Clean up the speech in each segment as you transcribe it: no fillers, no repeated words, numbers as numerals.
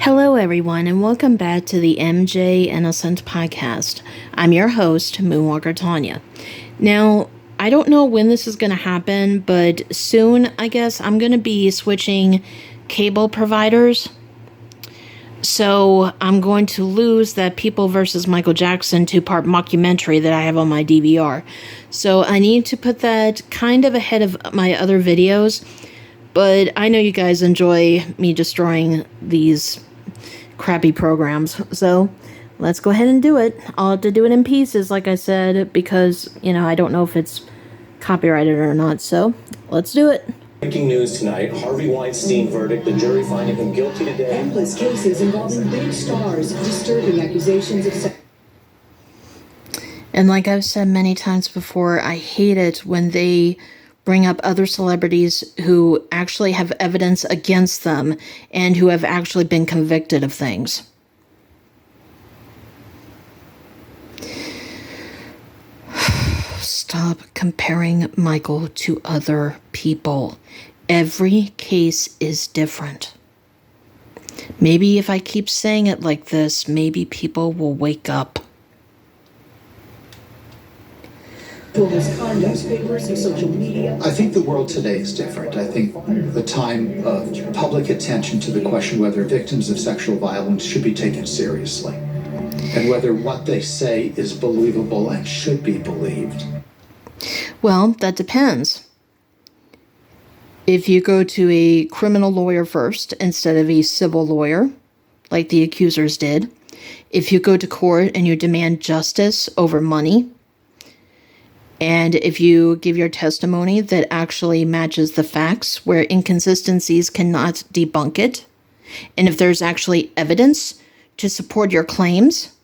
Hello, everyone, and welcome back to the MJ Innocent podcast. I'm your host, Moonwalker Tanya. Now, I don't know when this is going to happen, but soon, I guess, I'm going to be switching cable providers. So, I'm going to lose that People vs. Michael Jackson 2-part mockumentary that I have on my DVR. So, I need to put that kind of ahead of my other videos. But I know you guys enjoy me destroying these crappy programs, so let's go ahead and do it. I'll have to do it in pieces, like I said, because, I don't know if it's copyrighted or not, so let's do it. Breaking news tonight, Harvey Weinstein verdict, the jury finding him guilty today. Endless cases involving big stars, disturbing accusations of And like I've said many times before, I hate it when they bring up other celebrities who actually have evidence against them and who have actually been convicted of things. Stop comparing Michael to other people. Every case is different. Maybe if I keep saying it like this, maybe people will wake up. newspapers and social media. I think the world today is different. I think the time of public attention to the question whether victims of sexual violence should be taken seriously and whether what they say is believable and should be believed. Well, that depends. If you go to a criminal lawyer first instead of a civil lawyer, like the accusers did, if you go to court and you demand justice over money, and if you give your testimony that actually matches the facts, where inconsistencies cannot debunk it, and if there's actually evidence to support your claims,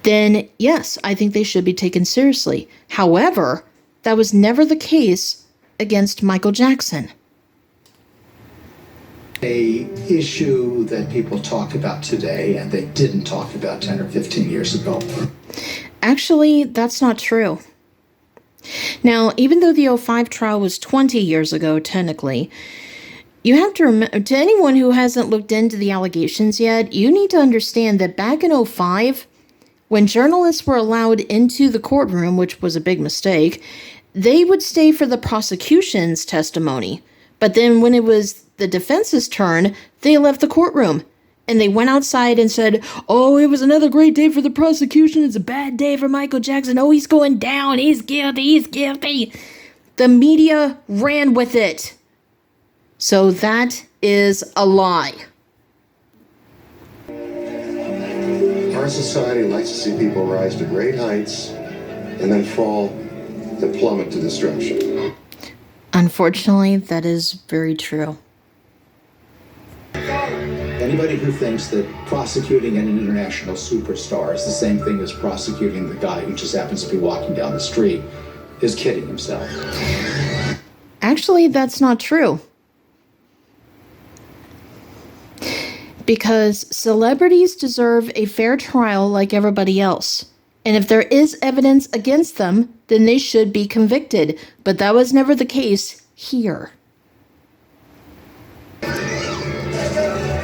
then yes, I think they should be taken seriously. However, that was never the case against Michael Jackson. A issue that people talk about today and they didn't talk about 10 or 15 years ago. Actually, that's not true. Now, even though the 05 trial was 20 years ago, technically, you have to remember, to anyone who hasn't looked into the allegations yet, you need to understand that back in 05, when journalists were allowed into the courtroom, which was a big mistake, they would stay for the prosecution's testimony. But then when it was the defense's turn, they left the courtroom. And they went outside and said, oh, it was another great day for the prosecution. It's a bad day for Michael Jackson. Oh, he's going down. He's guilty. He's guilty. The media ran with it. So that is a lie. Our society likes to see people rise to great heights and then fall and plummet to destruction. Unfortunately, that is very true. Anybody who thinks that prosecuting an international superstar is the same thing as prosecuting the guy who just happens to be walking down the street is kidding himself. Actually, that's not true. Because celebrities deserve a fair trial like everybody else. And if there is evidence against them, then they should be convicted. But that was never the case here.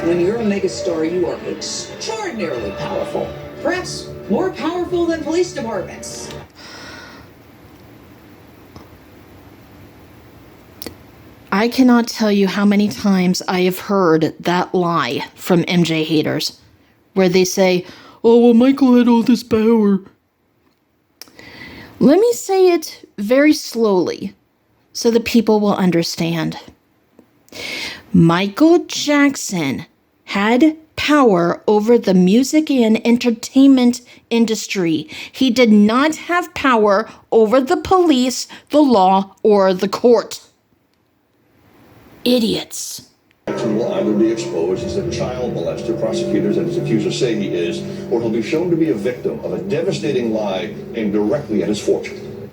When you're a megastar, you are extraordinarily powerful. Perhaps more powerful than police departments. I cannot tell you how many times I have heard that lie from MJ haters, where they say, oh, well, Michael had all this power. Let me say it very slowly so that people will understand. Michael Jackson had power over the music and entertainment industry. He did not have power over the police, the law, or the court. Idiots. Jackson will either be exposed as a child molester, prosecutors and his accusers say he is, or he'll be shown to be a victim of a devastating lie aimed directly at his fortune.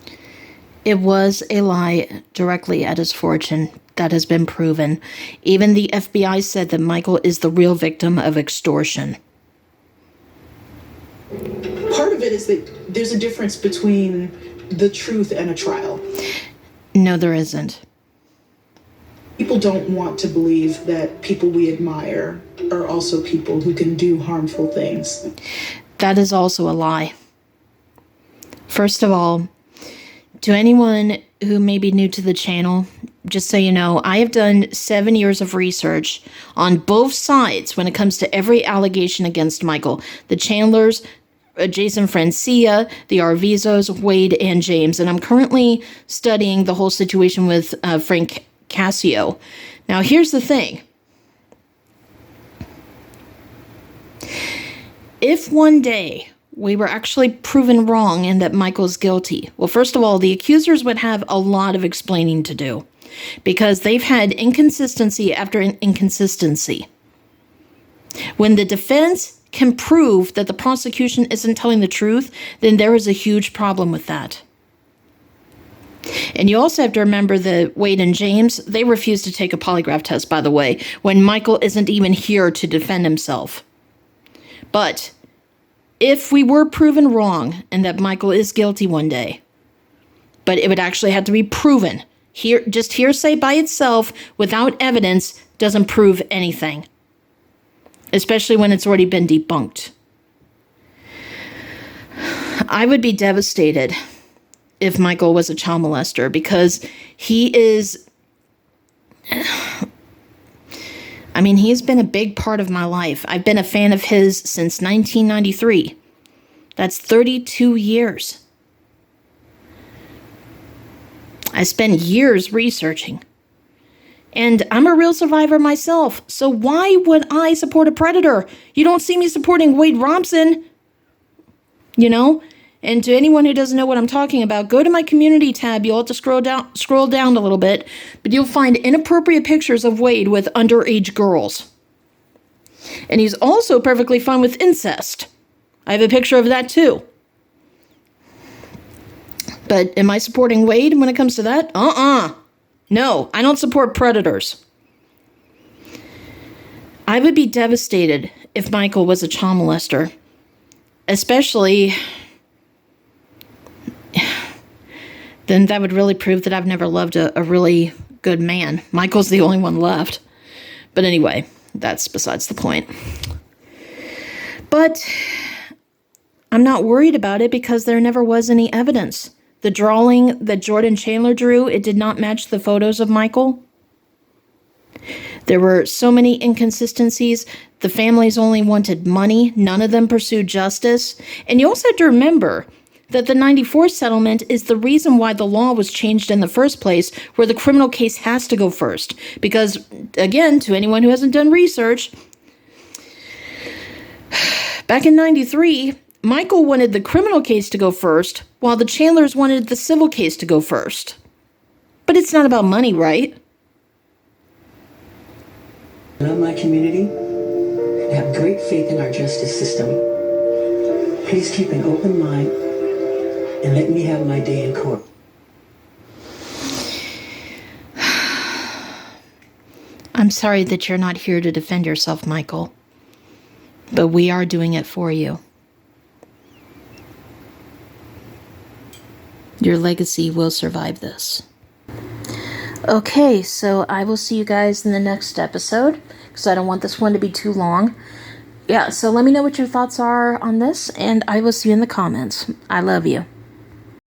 It was a lie directly at his fortune. That has been proven. Even the FBI said that Michael is the real victim of extortion. Part of it is that there's a difference between the truth and a trial. No, there isn't. People don't want to believe that people we admire are also people who can do harmful things. That is also a lie. First of all, to anyone who may be new to the channel, just so you know, I have done 7 years of research on both sides when it comes to every allegation against Michael. The Chandlers, Jason Francia, the Arvizos, Wade, and James. And I'm currently studying the whole situation with Frank Cassio. Now, here's the thing. If one day we were actually proven wrong and that Michael's guilty, well, first of all, the accusers would have a lot of explaining to do because they've had inconsistency after inconsistency. When the defense can prove that the prosecution isn't telling the truth, then there is a huge problem with that. And you also have to remember that Wade and James, they refused to take a polygraph test, by the way, when Michael isn't even here to defend himself. But if we were proven wrong and that Michael is guilty one day, but it would actually have to be proven. Just hearsay by itself without evidence doesn't prove anything, especially when it's already been debunked. I would be devastated if Michael was a child molester because he is, I mean, he's been a big part of my life. I've been a fan of his since 1993. That's 32 years. I spent years researching. And I'm a real survivor myself, so why would I support a predator? You don't see me supporting Wade Robson, you know? And to anyone who doesn't know what I'm talking about, go to my community tab. You'll have to scroll down a little bit, but you'll find inappropriate pictures of Wade with underage girls. And he's also perfectly fine with incest. I have a picture of that too. But am I supporting Wade when it comes to that? No, I don't support predators. I would be devastated if Michael was a child molester. Especially, then that would really prove that I've never loved a really good man. Michael's the only one left. But anyway, that's besides the point. But I'm not worried about it because there never was any evidence. The drawing that Jordan Chandler drew, it did not match the photos of Michael. There were so many inconsistencies. The families only wanted money. None of them pursued justice. And you also have to remember that the 94 settlement is the reason why the law was changed in the first place, where the criminal case has to go first. Because, again, to anyone who hasn't done research, back in 93, Michael wanted the criminal case to go first, while the Chandlers wanted the civil case to go first. But it's not about money, right? Love my community and have great faith in our justice system. Please keep an open mind and let me have my day in court. I'm sorry that you're not here to defend yourself, Michael. But we are doing it for you. Your legacy will survive this. Okay, so I will see you guys in the next episode, because I don't want this one to be too long. Yeah, so let me know what your thoughts are on this, and I will see you in the comments. I love you.